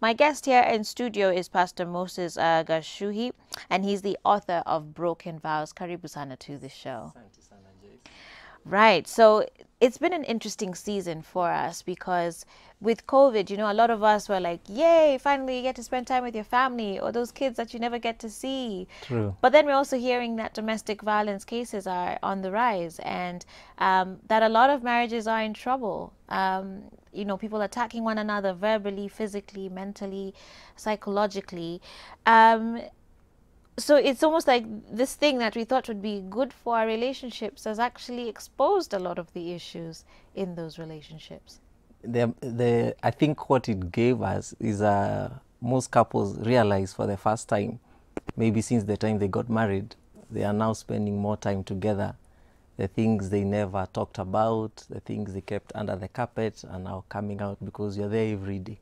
My guest here in studio is Pastor Moses Gashuhi, and he's the author of Broken Vows. Karibu sana to the show. Right. So it's been an interesting season for us because with COVID, you know, a lot of us were like, yay, finally you get to spend time with your family or those kids that you never get to see. True. But then we're also hearing that domestic violence cases are on the rise and that a lot of marriages are in trouble. You know, people attacking one another verbally, physically, mentally, psychologically. So it's almost like this thing that we thought would be good for our relationships has actually exposed a lot of the issues in those relationships. I think what it gave us is most couples realize for the first time, maybe since the time they got married, they are now spending more time together. The things they never talked about, the things they kept under the carpet are now coming out because you're there every day.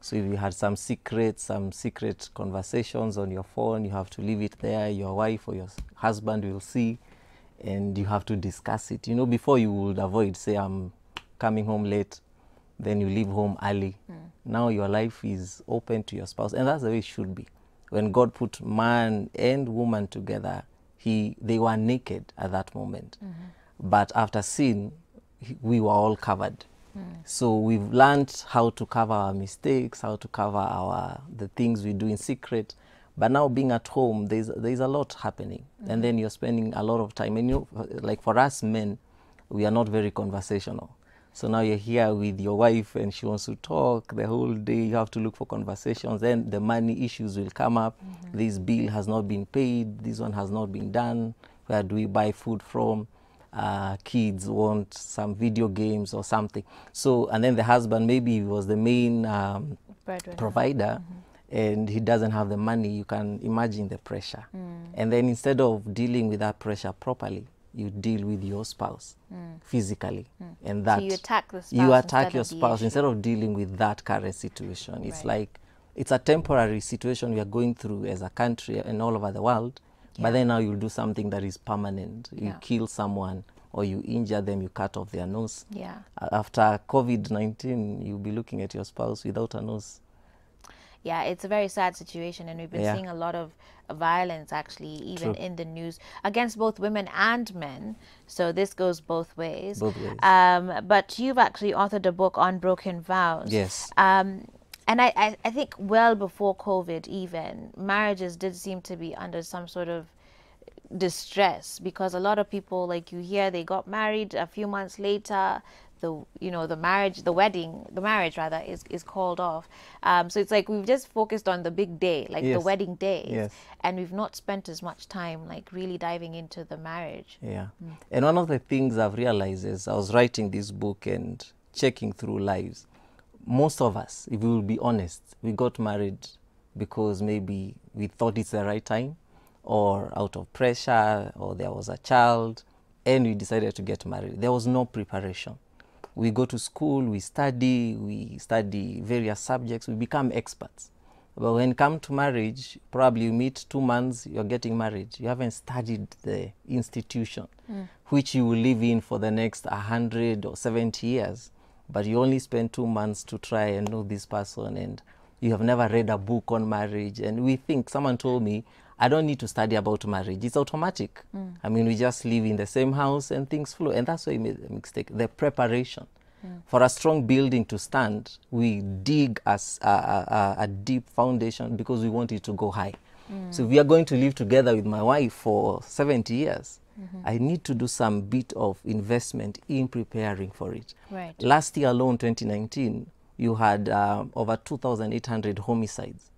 So if you had some secret conversations on your phone, you have to leave it there. Your wife or your husband will see, and you have to discuss it. You know, before you would avoid, say, I'm coming home late, then you leave home early. Now your life is open to your spouse, and that's the way it should be. When God put man and woman together, they were naked at that moment. But after sin, we were all covered. So we've learned how to cover our mistakes, how to cover the things we do in secret. But now being at home, there's a lot happening. And then you're spending a lot of time. And you know, like for us men, we are not very conversational. So now you're here with your wife and she wants to talk the whole day. You have to look for conversations. Then the money issues will come up. This bill has not been paid. This one has not been done. Where do we buy food from? Kids want some video games or something. So, and then the husband, maybe he was the main provider and he doesn't have the money. You can imagine the pressure. And then instead of dealing with that pressure properly, you deal with your spouse physically. And that So you attack the spouse. You attack your spouse instead of dealing with that current situation. It's like, it's a temporary situation we are going through as a country and all over the world. But then now you'll do something that is permanent. You kill someone or you injure them, you cut off their nose. After COVID-19, you'll be looking at your spouse without a nose. Yeah, it's a very sad situation, and we've been seeing a lot of violence actually, even in the news, against both women and men. So this goes both ways. Both ways. But you've actually authored a book on broken vows. Yes. And I think well before COVID even, marriages did seem to be under some sort of distress because a lot of people, like you hear, they got married a few months later, the marriage is called off. So it's like we've just focused on the big day, like the wedding days, and we've not spent as much time like really diving into the marriage. And one of the things I've realized is I was writing this book and checking through lives. Most of us, if we will be honest, we got married because maybe we thought it's the right time or out of pressure or there was a child and we decided to get married. There was no preparation. We go to school, we study various subjects, we become experts. But when it comes to marriage, probably you meet 2 months, you're getting married. You haven't studied the institution, which you will live in for the next 100 or 70 years. But you only spend 2 months to try and know this person, and you have never read a book on marriage. And we think, someone told me, I don't need to study about marriage. It's automatic. I mean, we just live in the same house and things flow. And that's why we made a mistake, the preparation. For a strong building to stand, we dig a deep foundation because we want it to go high. So if we are going to live together with my wife for 70 years, I need to do some bit of investment in preparing for it. Last year alone, 2019, you had over 2,800 homicides.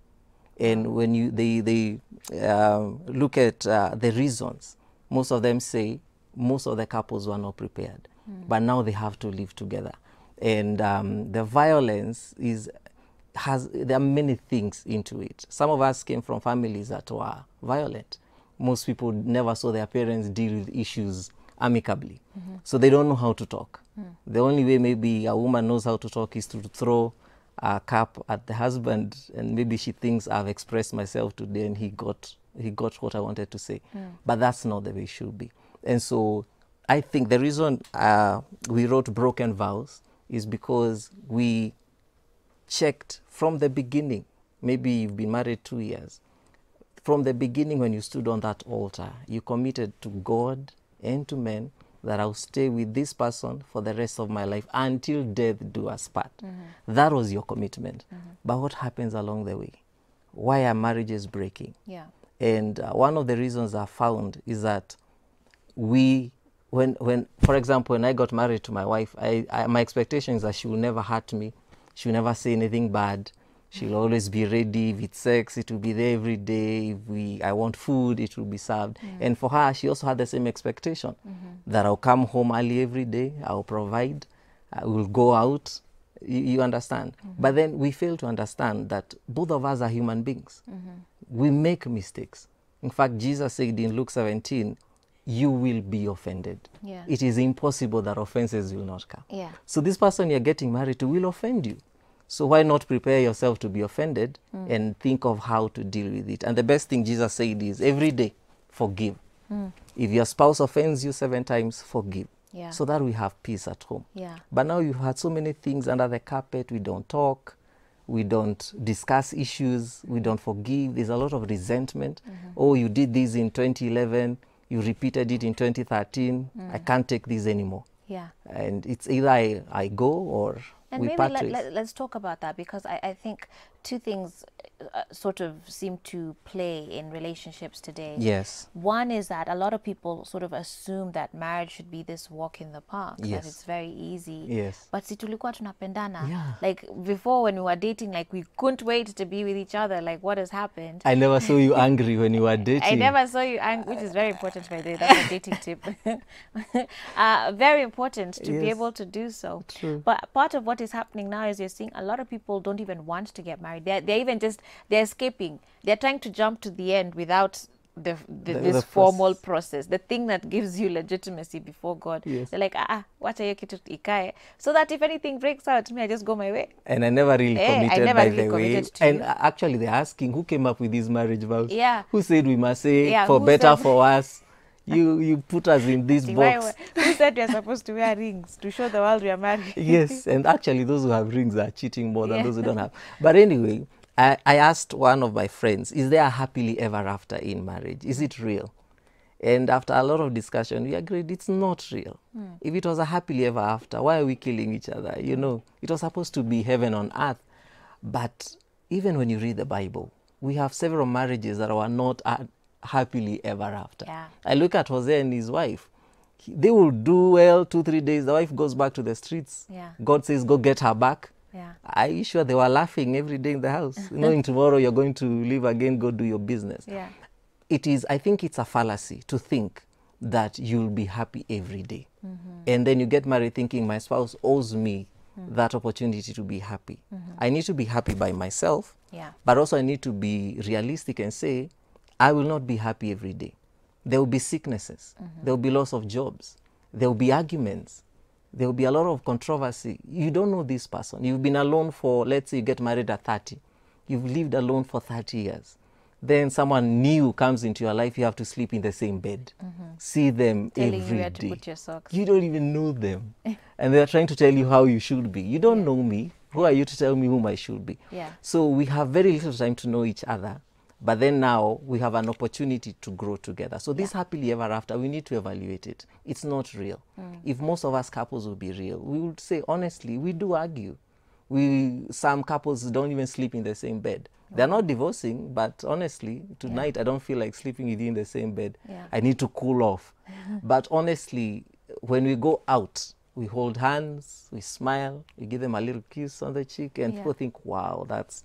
And when they look at the reasons, most of them say most of the couples were not prepared. But now they have to live together. And the violence there are many things into it. Some of us came from families that were violent. Most people never saw their parents deal with issues amicably. So they don't know how to talk. The only way maybe a woman knows how to talk is to throw a cup at the husband, and maybe she thinks I've expressed myself today and he got what I wanted to say. But that's not the way it should be. And so I think the reason we wrote Broken Vows is because we checked from the beginning. Maybe you've been married 2 years. From the beginning, when you stood on that altar, you committed to God and to men that I'll stay with this person for the rest of my life until death do us part. That was your commitment. But what happens along the way? Why are marriages breaking? Yeah. And one of the reasons I found is that when, for example, when I got married to my wife, my expectation is that she will never hurt me. She will never say anything bad. She'll always be ready. If it's sex, it will be there every day. If I want food, it will be served. And for her, she also had the same expectation that I'll come home early every day. I'll provide. I will go out. You understand? But then we fail to understand that both of us are human beings. We make mistakes. In fact, Jesus said in Luke 17, you will be offended. Yeah. It is impossible that offenses will not come. Yeah. So this person you're getting married to will offend you. So why not prepare yourself to be offended and think of how to deal with it? And the best thing Jesus said is every day, forgive. If your spouse offends you 7 times, forgive. Yeah. So that we have peace at home. Yeah. But now you've had so many things under the carpet. We don't talk. We don't discuss issues. We don't forgive. There's a lot of resentment. Oh, you did this in 2011. You repeated it in 2013. I can't take this anymore. Yeah. And it's either I go or And we maybe part ways. let's talk about that, because I think two things sort of seem to play in relationships today. Yes. One is that a lot of people sort of assume that marriage should be this walk in the park, Yes. that it's very easy. Yes. But si tulikuwa tunapendana. Yeah. Like before, when we were dating, like we couldn't wait to be with each other. Like what has happened? I never saw you angry when you were dating. I never saw you angry, which is very important, by the way. That's a dating tip. Very important to be Yes. able to do so. True. But part of what is happening now is you're seeing a lot of people don't even want to get married. They're even just, they're escaping. They're trying to jump to the end without this the formal process, the thing that gives you legitimacy before God. Yes. They're like, wacha hiyo kitu ikae, so that if anything breaks out, me, I just go my way. And I never really committed, I never by really the way. committed to And you. actually, they're asking who came up with these marriage vows. Yeah. Who said we must say Yeah, for who better, said- for worse? You put us in this box. Who said we're supposed to wear rings to show the world we are married? Yes, and actually, those who have rings are cheating more than Yeah. those who don't have. But anyway, I asked one of my friends, is there a happily ever after in marriage? Is it real? And after a lot of discussion, we agreed it's not real. If it was a happily ever after, why are we killing each other? You know, it was supposed to be heaven on earth. But even when you read the Bible, we have several marriages that were not happily ever after. Yeah. I look at Jose and his wife. They will do well 2-3 days. The wife goes back to the streets. Yeah. God says, go get her back. Yeah. Are you sure they were laughing every day in the house, knowing tomorrow you're going to leave again, go do your business? Yeah. It is, I think it's a fallacy to think that you'll be happy every day. And then you get married thinking my spouse owes me that opportunity to be happy. I need to be happy by myself, Yeah. but also I need to be realistic and say, I will not be happy every day. There will be sicknesses. There will be loss of jobs. There will be arguments. There will be a lot of controversy. You don't know this person. You've been alone for, let's say you get married at 30. You've lived alone for 30 years. Then someone new comes into your life, you have to sleep in the same bed. See them Telling every you where to day. put your socks. You don't even know them. And they're trying to tell you how you should be. You don't know me. Who are you to tell me whom I should be? Yeah. So we have very little time to know each other. But then now we have an opportunity to grow together. So this happily ever after, we need to evaluate it. It's not real. If most of us couples would be real, we would say, honestly, we do argue. Some couples don't even sleep in the same bed. They're not divorcing, but honestly, tonight I don't feel like sleeping with you in the same bed. Yeah. I need to cool off. But honestly, when we go out, we hold hands, we smile, we give them a little kiss on the cheek, and people think, wow, that's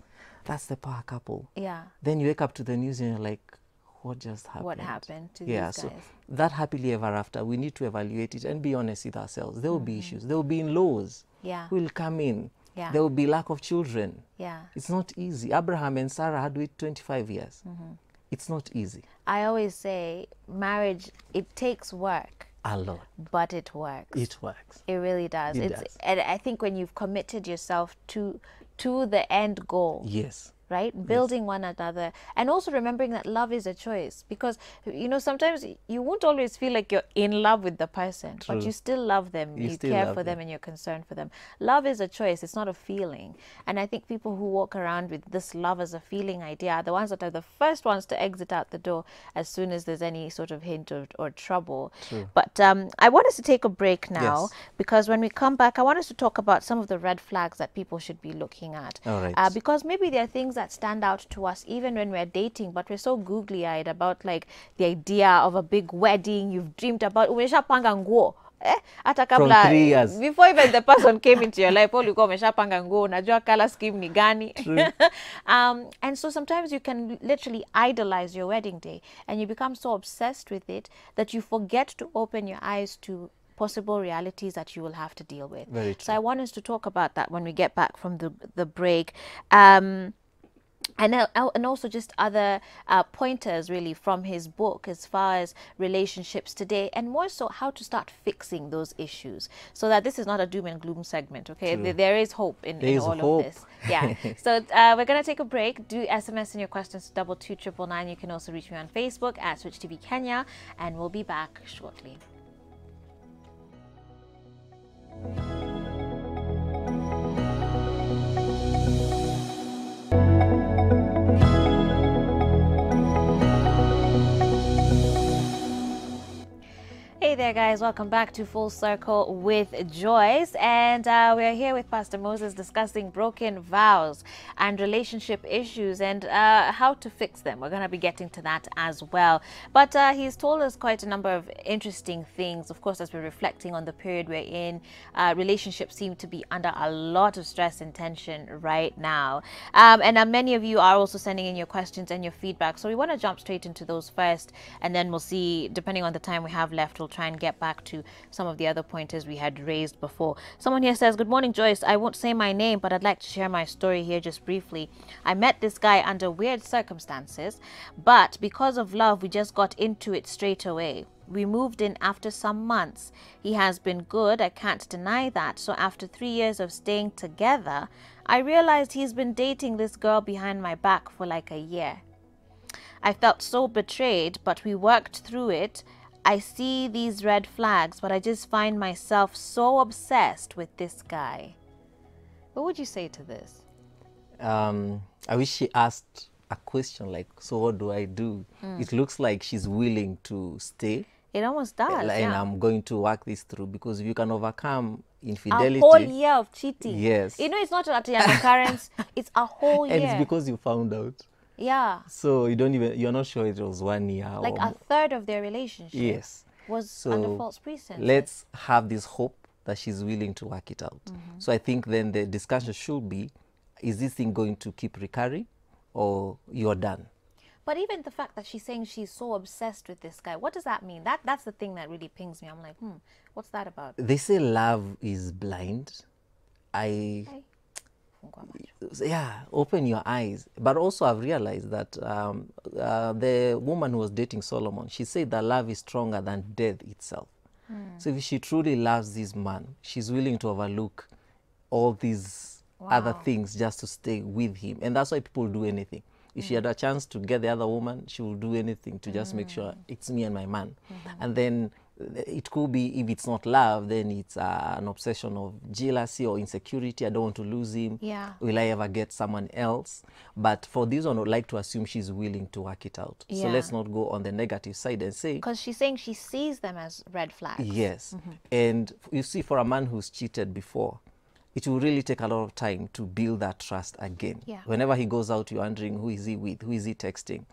the power couple. Yeah. Then you wake up to the news and you're like, what just happened? What happened to Yeah, these so guys? that happily ever after, we need to evaluate it and be honest with ourselves. There will be issues. There will be in-laws. Yeah. Will come in. Yeah. There will be lack of children. Yeah. It's not easy. Abraham and Sarah had to wait 25 years. It's not easy. I always say marriage, it takes work, A lot. but it works. It works. It really does. It does. And I think when you've committed yourself to the end goal, Yes. right? Building one another, and also remembering that love is a choice, because sometimes you won't always feel like you're in love with the person, but you still love them, you still care love for them, and you're concerned for them. Love is a choice, it's not a feeling. And I think people who walk around with this love as a feeling idea are the ones that are the first ones to exit out the door as soon as there's any sort of hint or trouble. But I want us to take a break now, Yes. because when we come back, I want us to talk about some of the red flags that people should be looking at. All right. Because maybe there are things that stand out to us even when we're dating, but we're so googly-eyed about like the idea of a big wedding you've dreamed about. Umeshapanga nguo. Hata From kabla 3 years. before even the person came into your life, ulikuwa umeshapanga nguo, unajua color scheme ni gani. And so sometimes you can literally idolize your wedding day, and you become so obsessed with it that you forget to open your eyes to possible realities that you will have to deal with. Very true. So I want us to talk about that when we get back from the break. And also just other pointers really from his book as far as relationships today, and more so how to start fixing those issues, so that this is not a doom and gloom segment, okay? There is hope in all of this. Yeah. So we're going to take a break. Do SMS in your questions to 22999. You can also reach me on Facebook at Switch TV Kenya, and we'll be back shortly. Hey there guys, welcome back to Full Circle with Joyce, and we're here with Pastor Moses discussing broken vows and relationship issues and how to fix them. We're going to be getting to that as well, but he's told us quite a number of interesting things. Of course, as we're reflecting on the period we're in, relationships seem to be under a lot of stress and tension right now, and many of you are also sending in your questions and your feedback, so we want to jump straight into those first, and then we'll see, depending on the time we have left, we'll try and get back to some of the other pointers we had raised before. Someone here says, good morning, Joyce. I won't say my name, but I'd like to share my story here just briefly. I met this guy under weird circumstances, but because of love, we just got into it straight away. We moved in after some months. He has been good, I can't deny that. So after 3 years of staying together, I realized he's been dating this girl behind my back for like a year. I felt so betrayed, but we worked through it. I see these red flags, but I just find myself so obsessed with this guy. What would you say to this? I wish she asked a question like, so what do I do? It looks like she's willing to stay. It almost does, And yeah. I'm going to work this through, because if you can overcome infidelity. A whole year of cheating. Yes. It's not an occurrence, it's a whole year. And it's because you found out. Yeah. So you're not sure it was 1 year. Like a third of their relationship. Yes. Was under false pretenses. Let's have this hope that she's willing to work it out. So I think then the discussion should be, is this thing going to keep recurring, or you're done? But even the fact that she's saying she's so obsessed with this guy, what does that mean? That's the thing that really pings me. I'm like, what's that about? They say love is blind. Yeah, open your eyes. But also I've realized that the woman who was dating Solomon, she said that love is stronger than death itself. So if she truly loves this man, she's willing to overlook all these other things just to stay with him. And that's why people do anything. If she had a chance to get the other woman, she will do anything to just make sure it's me and my man. And then it could be, if it's not love, then it's an obsession of jealousy or insecurity. I don't want to lose him. Yeah. Will I ever get someone else? But for this one, I would like to assume she's willing to work it out. Yeah. So let's not go on the negative side and say... Because she's saying she sees them as red flags. Yes. And you see, for a man who's cheated before, it will really take a lot of time to build that trust again. Yeah. Whenever he goes out, you're wondering, who is he with? Who is he texting?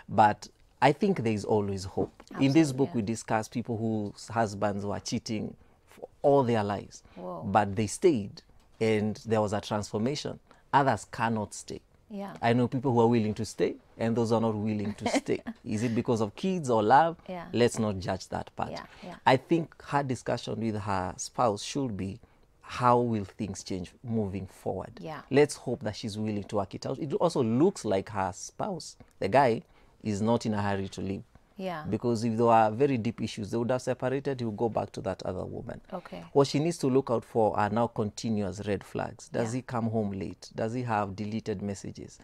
But I think there is always hope. Absolutely, in this book, yeah. we discuss people whose husbands were cheating for all their lives. Whoa. But they stayed, and there was a transformation. Others cannot stay. Yeah. I know people who are willing to stay, and those who are not willing to stay. Is it because of kids or love? Yeah. Let's not judge that part. Yeah, yeah. I think her discussion with her spouse should be, how will things change moving forward? Yeah. Let's hope that she's willing to work it out. It also looks like her spouse, the guy, is not in a hurry to leave. Yeah. Because if there were very deep issues, they would have separated, he would go back to that other woman. Okay. What she needs to look out for are now continuous red flags. Does Yeah. he come home late? Does he have deleted messages?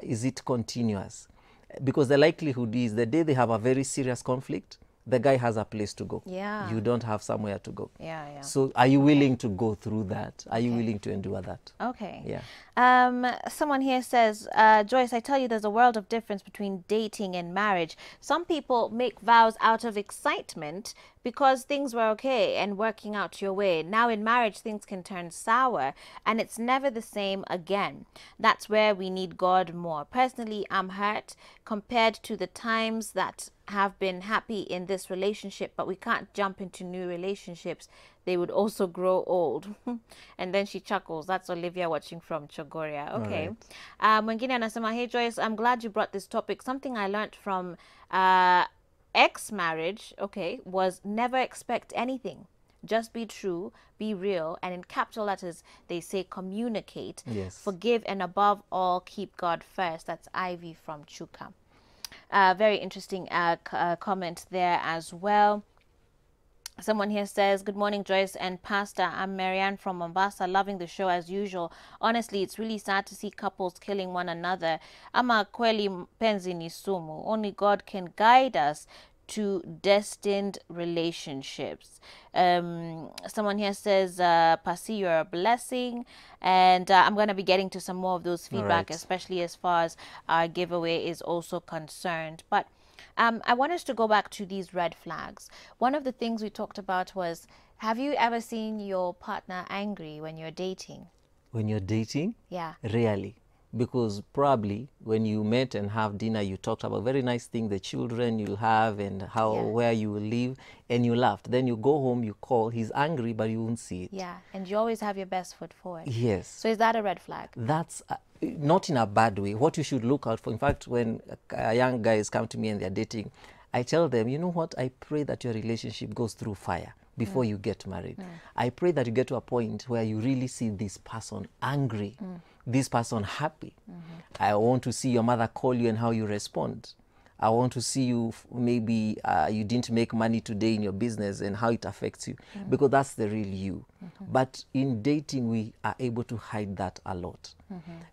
Is it continuous? Because the likelihood is the day they have a very serious conflict, the guy has a place to go. Yeah. You don't have somewhere to go. Yeah, yeah. So are you willing to go through that? Are you willing to endure that? Okay. Yeah. Someone here says, Joyce, I tell you, there's a world of difference between dating and marriage. Some people make vows out of excitement because things were okay and working out your way. Now in marriage, things can turn sour and it's never the same again. That's where we need God more. Personally, I'm hurt compared to the times that have been happy in this relationship, but we can't jump into new relationships. They would also grow old. And then she chuckles. That's Olivia watching from Chogoria. Okay. Mwingine anasema, hey Joyce, I'm glad you brought this topic. Something I learned from ex-marriage, okay, was never expect anything. Just be true, be real, and in capital letters, they say communicate, forgive, and above all, keep God first. That's Ivy from Chuka. Very interesting comment there as well. Someone here says, good morning, Joyce and Pastor. I'm Marianne from Mombasa, loving the show as usual. Honestly, it's really sad to see couples killing one another. Ama kweli penzi ni sumu. Only God can guide us to destined relationships. Someone here says, Pasi, you're a blessing. And I'm going to be getting to some more of those feedback, especially as far as our giveaway is also concerned. But I want us to go back to these red flags. One of the things we talked about was, have you ever seen your partner angry when you're dating? When you're dating? Yeah. Rarely. Because probably when you met and have dinner, you talked about very nice thing, the children you'll have and how where you will live, and you laughed. Then you go home, you call, he's angry, but you won't see it. Yeah, and you always have your best foot forward. Yes. So is that a red flag? That's not in a bad way. What you should look out for, in fact, when young guys come to me and they're dating, I tell them, you know what, I pray that your relationship goes through fire before you get married. I pray that you get to a point where you really see this person angry, this person happy. I want to see your mother call you and how you respond. I want to see you, maybe you didn't make money today in your business and how it affects you, because that's the real you. But in dating, we are able to hide that a lot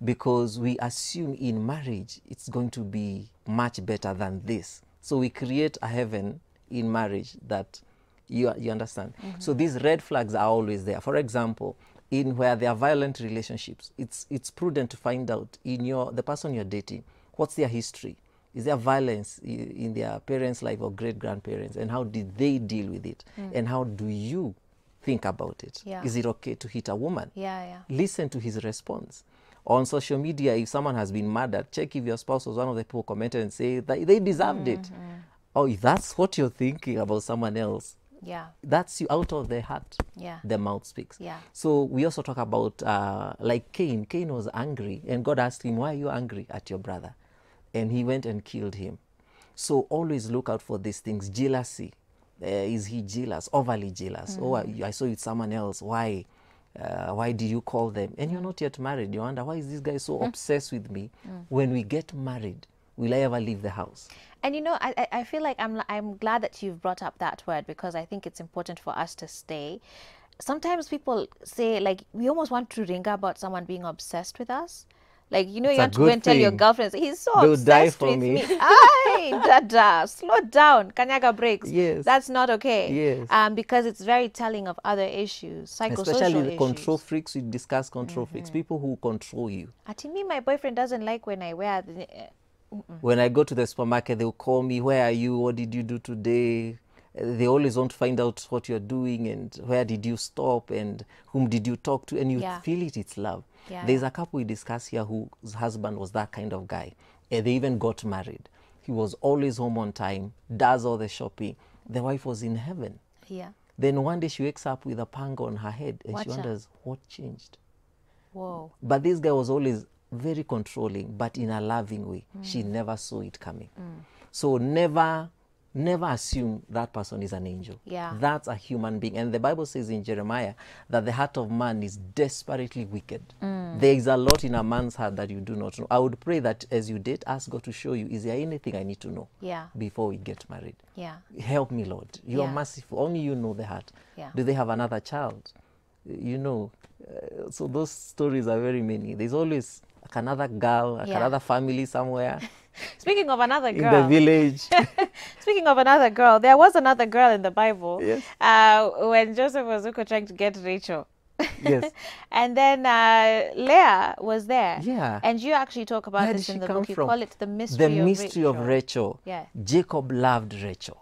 because we assume in marriage it's going to be much better than this. So we create a heaven in marriage that you understand. So these red flags are always there. For example, in where there are violent relationships, it's prudent to find out in the person you're dating, what's their history? Is there violence in their parents' life or great-grandparents? And how did they deal with it? And how do you think about it? Is it okay to hit a woman? Listen to his response. On social media, if someone has been murdered, check if your spouse was one of the people commented and say that they deserved it. Oh, if that's what you're thinking about someone else, that's you out of their heart. The mouth speaks. So we also talk about like Cain. Cain was angry, and God asked him, why are you angry at your brother? And he went and killed him. So always look out for these things. Jealousy. Is he jealous? Overly jealous? Oh, I saw you with someone else. Why? Why did you call them? And you're not yet married. You wonder, why is this guy so obsessed with me? When we get married, will I ever leave the house? And you know, I feel like I'm glad that you've brought up that word, because I think it's important for us to stay. Sometimes people say, like, we almost want to ring about someone being obsessed with us. Like, you know, you want to go and tell your girlfriend, he's so obsessed with me. Ay, dada, slow down, kanyaga breaks. That's not okay. Because it's very telling of other issues, psychosocial Especially the issues. Control freaks, we discuss control freaks, people who control you. To me, my boyfriend doesn't like when I wear when I go to the supermarket, they'll call me, where are you? What did you do today? They always want to find out what you're doing and where did you stop and whom did you talk to, and you feel it, it's love. There's a couple we discuss here whose husband was that kind of guy, and they even got married. He was always home on time, does all the shopping. The wife was in heaven. Then one day she wakes up with a pang on her head and she wonders what changed. Whoa. But this guy was always very controlling, but in a loving way. She never saw it coming. So never assume that person is an angel. That's a human being. And the Bible says in Jeremiah that the heart of man is desperately wicked. There is a lot in a man's heart that you do not know. I would pray that as you date, ask God to show you, is there anything I need to know before we get married? Help me, Lord. You are merciful. Only you know the heart. Do they have another child? You know, so those stories are very many. There's always like another girl, like Yeah. another family somewhere Speaking of another in the girl, village. speaking of another girl, there was another girl in the Bible. Yes. When Joseph was trying to get Rachel. Yes. And then Leah was there. Yeah. And you actually talk about Where did this she in the come book. You from? call it the The mystery mystery of of Rachel. Rachel. Yeah. Jacob loved Rachel,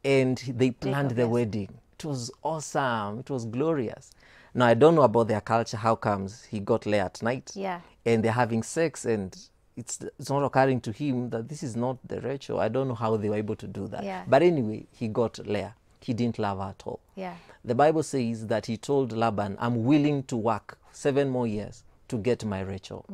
and they planned Jacob, the yes. wedding. It was awesome. It was glorious. Now, I don't know about their culture. How comes he got Leah at night? Yeah. And they're having sex, and it's not occurring to him that this is not the Rachel. I don't know how they were able to do that. Yeah. But anyway, he got Leah. He didn't love her at all. Yeah. The Bible says that he told Laban, I'm willing to work 7 more years to get my Rachel.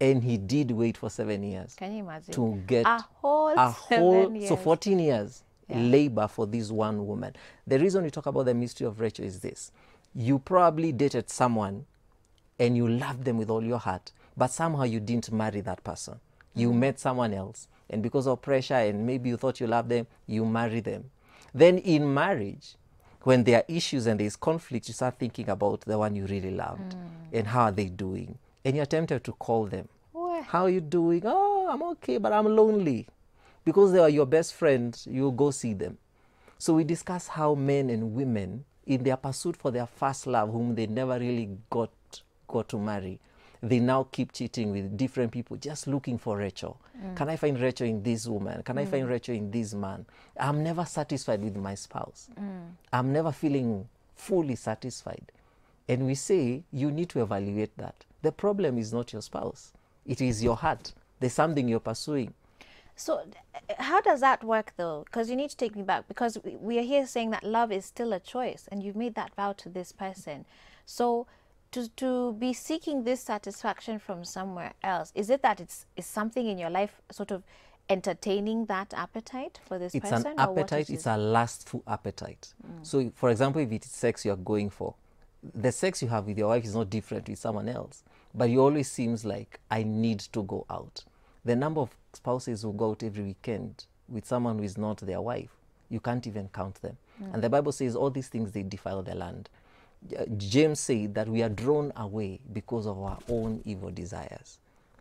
And he did wait for 7 years Can you imagine? to get a whole 7 years. so 14 years Yeah. labor for this one woman. The reason we talk about the mystery of Rachel is this. You probably dated someone and you loved them with all your heart, but somehow you didn't marry that person. You met someone else, and because of pressure and maybe you thought you loved them, you marry them. Then in marriage, when there are issues and there's conflict, you start thinking about the one you really loved and how are they doing. And you're tempted to call them. Wah. How are you doing? Oh, I'm okay, but I'm lonely. Because they are your best friends, you go see them. So we discuss how men and women, in their pursuit for their first love, whom they never really got to marry, they now keep cheating with different people, just looking for Rachel. Can I find Rachel in this woman? Can I find Rachel in this man? I'm never satisfied with my spouse. I'm never feeling fully satisfied. And we say, you need to evaluate that. The problem is not your spouse. It is your heart. There's something you're pursuing. So how does that work though? Because you need to take me back, because we are here saying that love is still a choice and you've made that vow to this person. So to be seeking this satisfaction from somewhere else, is it that it's something in your life sort of entertaining that appetite for this It's person? an or what appetite, is it's it? a lustful appetite. So for example, if it's sex you're going for, the sex you have with your wife is not different with someone else, but it always seems like I need to go out. The number of spouses who go out every weekend with someone who is not their wife, you can't even count them. And the Bible says all these things, they defile the land. James said that we are drawn away because of our own evil desires.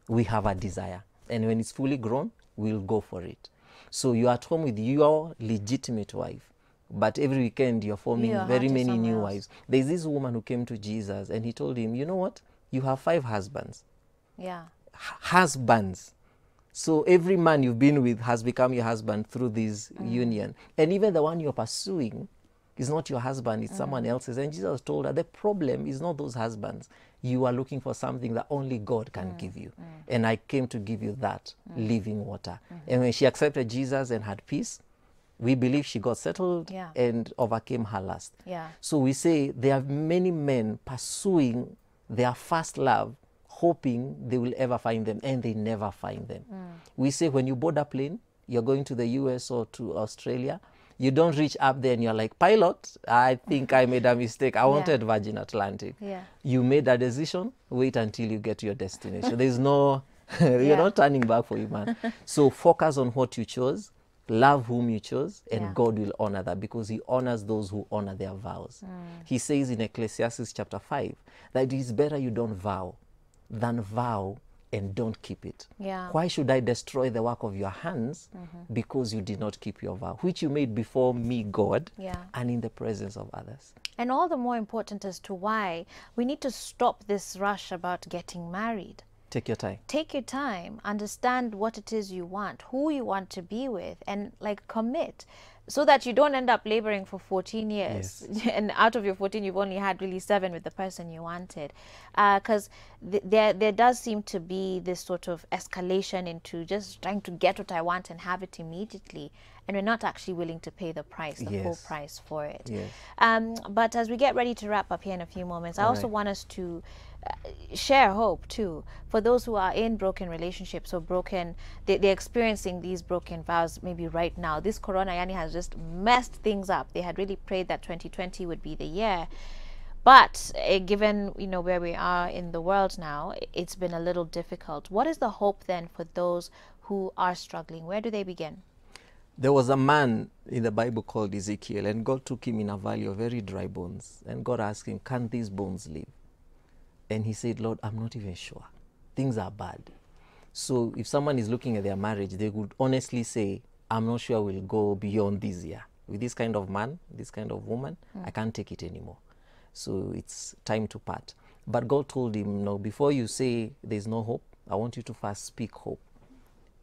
We have a desire, and when it's fully grown, we'll go for it. So you're at home with your legitimate wife, but every weekend you're forming Your very heart is many somewhere new else. wives. There's this woman who came to Jesus, and he told him, you know what? You have 5 husbands. Yeah. Husbands. So every man you've been with has become your husband through this union. And even the one you're pursuing is not your husband, it's someone else's. And Jesus told her, the problem is not those husbands. You are looking for something that only God can give you. And I came to give you that living water. And when she accepted Jesus and had peace, we believe she got settled Yeah. and overcame her lust. Yeah. So we say there are many men pursuing their first love, hoping they will ever find them, and they never find them. We say when you board a plane, you're going to the US or to Australia, you don't reach up there and you're like, pilot, I think I made a mistake. I wanted Virgin Atlantic. Yeah. You made a decision, wait until you get to your destination. There's no, you're Yeah. not turning back for you, man. So focus on what you chose, love whom you chose, and Yeah. God will honor that, because he honors those who honor their vows. He says in Ecclesiastes chapter 5 that it is better you don't vow than vow and don't keep it. Yeah. Why should I destroy the work of your hands because you did not keep your vow, which you made before me, God, Yeah. and in the presence of others? And all the more important as to why we need to stop this rush about getting married. Take your time. Take your time, understand what it is you want, who you want to be with, and like commit, so that you don't end up laboring for 14 years. And out of your 14, you've only had really 7 with the person you wanted. Because there does seem to be this sort of escalation into just trying to get what I want and have it immediately. And we're not actually willing to pay the price, the full Yes. price for it. Yes. But as we get ready to wrap up here in a few moments, I also right. want us to share hope too for those who are in broken relationships or broken, they're experiencing these broken vows maybe right now. This corona yani has just messed things up. They had really prayed that 2020 would be the year, but given where we are in the world now, it's been a little difficult. What is the hope then for those who are struggling? Where do they begin? There was a man in the Bible called Ezekiel, and God took him in a valley of very dry bones. And God asked him, can these bones live? And he said, Lord, I'm not even sure. things are bad. So if someone is looking at their marriage, they would honestly say, I'm not sure we'll go beyond this year. With this kind of man, this kind of woman, I can't take it anymore. So it's time to part. But God told him, no, before you say there's no hope, I want you to first speak hope.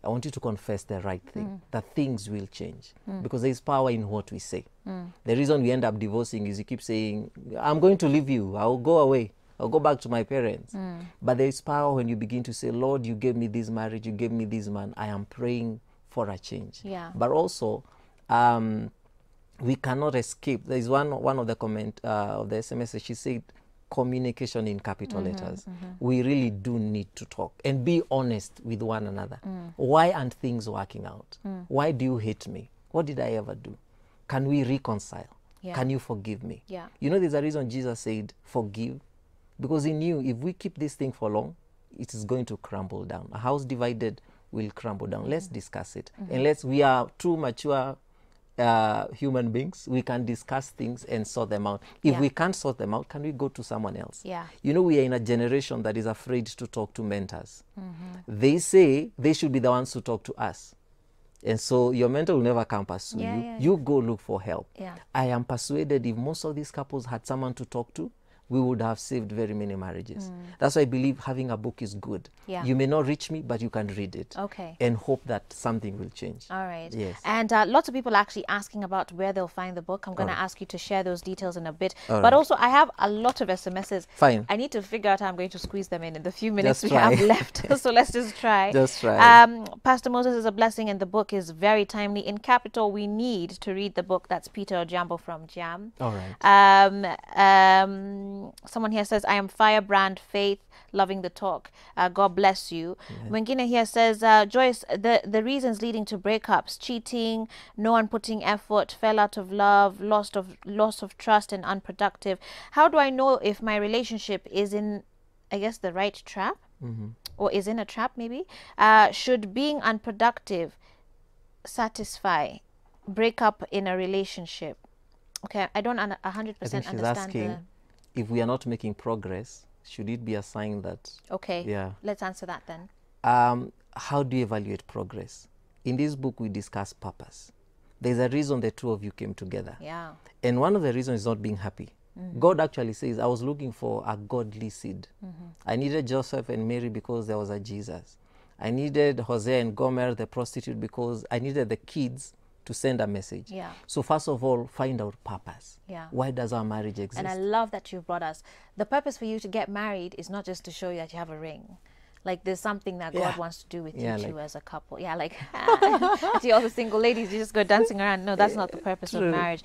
I want you to confess the right thing, that things will change. Because there is power in what we say. The reason we end up divorcing is you keep saying, I'm going to leave you, I'll go away, I'll go back to my parents. But there is power when you begin to say, Lord, you gave me this marriage, you gave me this man, I am praying for a change. Yeah. But also, we cannot escape. There is one of the comment of the SMS, she said, communication in capital letters. We really do need to talk and be honest with one another. Why aren't things working out? Why do you hate me? What did I ever do? Can we reconcile? Yeah. Can you forgive me? Yeah. You know, there's a reason Jesus said, forgive. Because he knew if we keep this thing for long, it is going to crumble down. A house divided will crumble down. Let's discuss it. And we are two mature human beings, we can discuss things and sort them out. If we can't sort them out, can we go to someone else? Yeah. You know, we are in a generation that is afraid to talk to mentors. They say they should be the ones to talk to us. And so your mentor will never come pursue you. You go look for help. Yeah. I am persuaded if most of these couples had someone to talk to, we would have saved very many marriages. That's why I believe having a book is good. Yeah. You may not reach me, but you can read it. Okay. And hope that something will change. All right. Yes. And lots of people are actually asking about where they'll find the book. I'm going to ask you to share those details in a bit. But also, I have a lot of SMSs. Fine. I need to figure out how I'm going to squeeze them in the few minutes Just we try. have left. So let's just try. Just try. Pastor Moses is a blessing, and the book is very timely. In capital, we need to read the book. That's Peter Ojambo from Jam. All right. Someone here says, I am Firebrand Faith, loving the talk. God bless you. Mwingine here says, Joyce, the reasons leading to breakups: cheating, no one putting effort, fell out of love, loss of trust, and unproductive. How do I know if my relationship is in, I guess, the right trap? Or is in a trap, maybe? Should being unproductive satisfy breakup in a relationship? Okay, I don't 100% I think she's understand asking, if we are not making progress, should it be a sign that... Okay, Yeah. let's answer that then. How do you evaluate progress? In this book, we discuss purpose. There's a reason the two of you came together. Yeah. And one of the reasons is not being happy. God actually says, I was looking for a godly seed. I needed Joseph and Mary because there was a Jesus. I needed Hosea and Gomer, the prostitute, because I needed the kids to send a message. Yeah. So first of all, find out purpose. Yeah. Why does our marriage exist? And I love that you brought us. The purpose for you to get married is not just to show you that you have a ring. Like, there's something that God wants to do with you two as a couple. Yeah, like, see all the single ladies, you just go dancing around. No, that's not the purpose of marriage.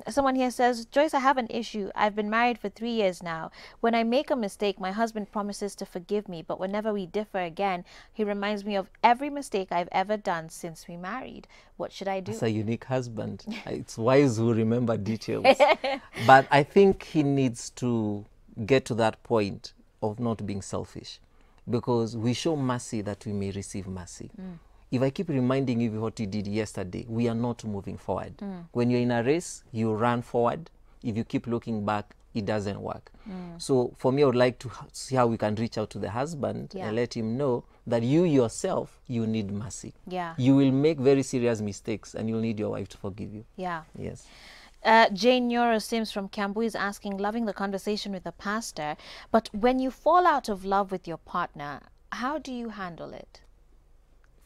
Someone here says, Joyce, I have an issue. I've been married for 3 years now. When I make a mistake, my husband promises to forgive me. But whenever we differ again, he reminds me of every mistake I've ever done since we married. What should I do? It's a unique husband. It's wise who remember details. But I think he needs to get to that point of not being selfish. Because we show mercy that we may receive mercy. If I keep reminding you what you did yesterday, we are not moving forward. When you're in a race, you run forward. If you keep looking back, it doesn't work. So for me, I would like to see how we can reach out to the husband and let him know that you yourself, you need mercy. Yeah. You will make very serious mistakes and you'll need your wife to forgive you. Yeah. Yes. Jane Neuro Sims from Cambu is asking, loving the conversation with the pastor, but when you fall out of love with your partner, how do you handle it?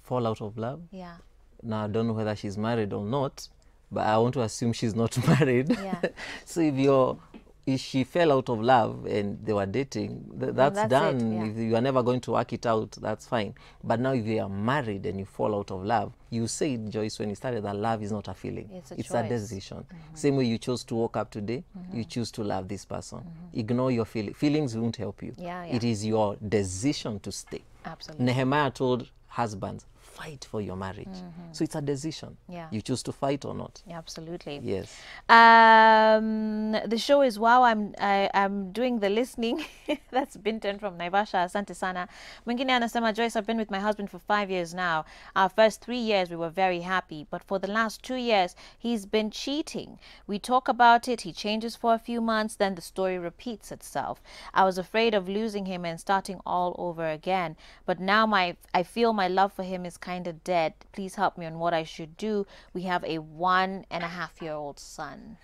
Fall out of love? Yeah. Now, I don't know whether she's married or not, but I want to assume she's not married. Yeah. So if she fell out of love and they were dating, that's done. If you are never going to work it out, that's fine. But now if you are married and you fall out of love, you said, Joyce, when you started, that love is not a feeling. It's a decision. Same way you chose to wake up today, you choose to love this person. Ignore your feelings. Feelings won't help you. Yeah. It is your decision to stay. Absolutely. Nehemiah told husbands, fight for your marriage. So it's a decision. Yeah. You choose to fight or not. Yeah, absolutely. Yes. The show is Wow. I'm doing the listening. That's Binton from Naivasha. Asante sana. Mwingine anasema, Joyce, I've been with my husband for 5 years now. Our first 3 years we were very happy, but for the last 2 years he's been cheating. We talk about it, he changes for a few months, then the story repeats itself. I was afraid of losing him and starting all over again, but now I feel my love for him is kind of dead. Please help me on what I should do. We have a 1.5-year-old son.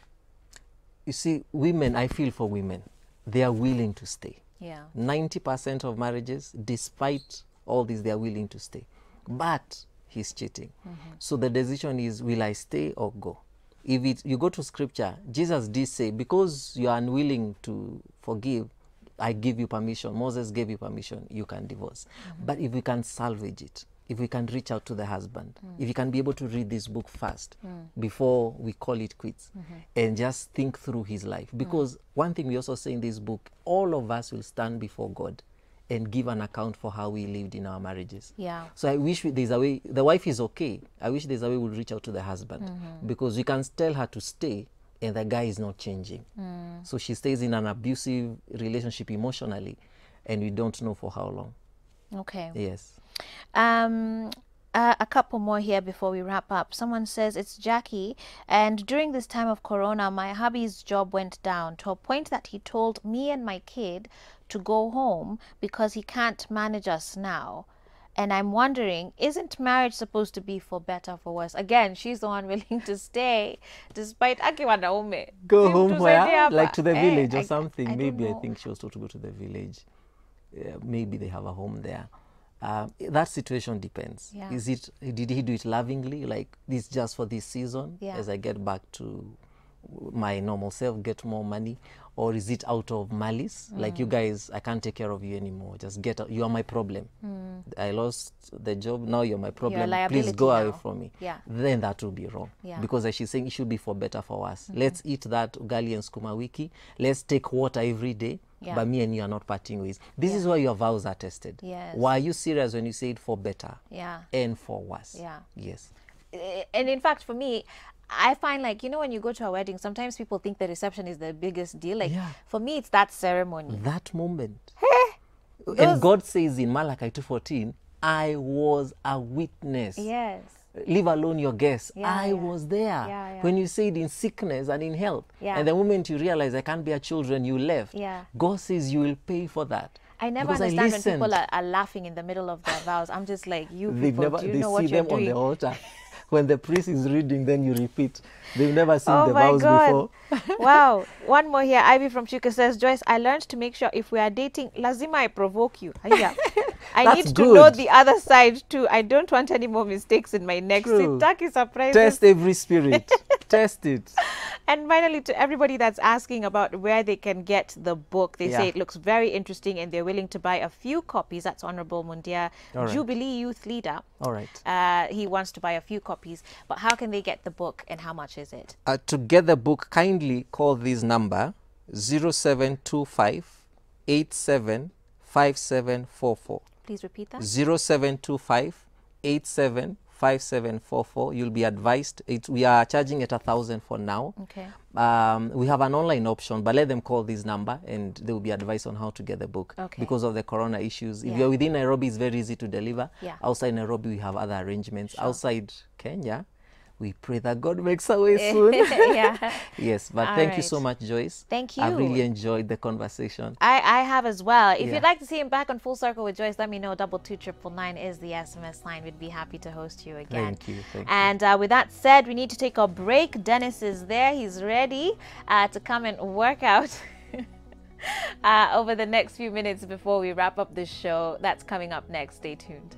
You see, women, I feel for women. They are willing to stay. Yeah. 90% of marriages, despite all this, they are willing to stay. But he's cheating. So the decision is, will I stay or go? If you go to scripture, Jesus did say, because you are unwilling to forgive, I give you permission. Moses gave you permission. You can divorce. But if we can salvage it, if we can reach out to the husband, if you can be able to read this book first before we call it quits, and just think through his life. Because one thing we also say in this book, all of us will stand before God and give an account for how we lived in our marriages. Yeah. So I wish there's a way, the wife is okay. I wish there's a way we'll reach out to the husband, because you can tell her to stay and the guy is not changing. So she stays in an abusive relationship emotionally, and we don't know for how long. Okay. Yes. A couple more here before we wrap up. Someone says, it's Jackie, and during this time of Corona, my hubby's job went down to a point that he told me and my kid to go home because he can't manage us now. And I'm wondering, isn't marriage supposed to be for better or for worse? Again, she's the one willing to stay despite akiwa naume. Go home where? Like to the village or I something. Maybe I know. think she was told to go to the village. Maybe they have a home there. That situation depends. Yeah. Did he do it lovingly, like this just for this season, Yeah. as I get back to my normal self, get more money? Or is it out of malice, like, you guys, I can't take care of you anymore, just get out, you are my problem. I lost the job, now you're my problem, please go away from me. Yeah. Then that will be wrong. Yeah. Because as she's saying, it should be for better for us. Let's eat that ugali and skuma wiki, let's take water every day. Yeah. But me and you are not parting ways. This is where your vows are tested. Yes. Why are you serious when you say it for better? Yeah. And for worse? Yeah. Yes. And in fact, for me, I find, like, you know, when you go to a wedding, sometimes people think the reception is the biggest deal. Like, Yeah. for me, it's that ceremony. That moment. And God says in Malachi 2:14, I was a witness. Yes. Leave alone your guests. Yeah, I yeah. was there. Yeah, yeah. When you said in sickness and in health. Yeah. And the moment you realize I can't bear children, you left. Yeah. God says you will pay for that. I never Because understand when listened. people are laughing in the middle of their vows. I'm just like, you They've people, never, do you they know see what you're them on doing? the altar. When the priest is reading, then you repeat. They've never seen Oh the my vows God. before. Wow. One more here. Ivy from Chuka says, Joyce, I learned to make sure if we are dating, lazima I provoke you. Haya. I That's need to know good. the other side too. I don't want any more mistakes in my next. True. Sitaki surprises. Test every spirit. Test it. And finally, to everybody that's asking about where they can get the book, they Yeah. say it looks very interesting and they're willing to buy a few copies. That's Honorable Mundia, All right. Jubilee Youth Leader. All right. He wants to buy a few copies. But how can they get the book and how much is it? To get the book, kindly call this number 0725 875744. Please repeat that. 0725 875744. You'll be advised. We are charging at 1,000 for now. Okay. We have an online option, but let them call this number and they will be advised on how to get the book. Okay. Because of the corona issues. If Yeah. you're within Nairobi, it's very easy to deliver. Yeah. Outside Nairobi, we have other arrangements. Sure. Outside Kenya, we pray that God makes a way soon. Yeah. Yes, but All thank you right. so much, Joyce. Thank you. I've really enjoyed the conversation. I have as well. If Yeah. you'd like to see him back on Full Circle with Joyce, let me know. 22999 is the SMS line. We'd be happy to host you again. Thank you. Thank And with that said, we need to take a break. Dennis is there. He's ready to come and work out over the next few minutes before we wrap up this show. That's coming up next. Stay tuned.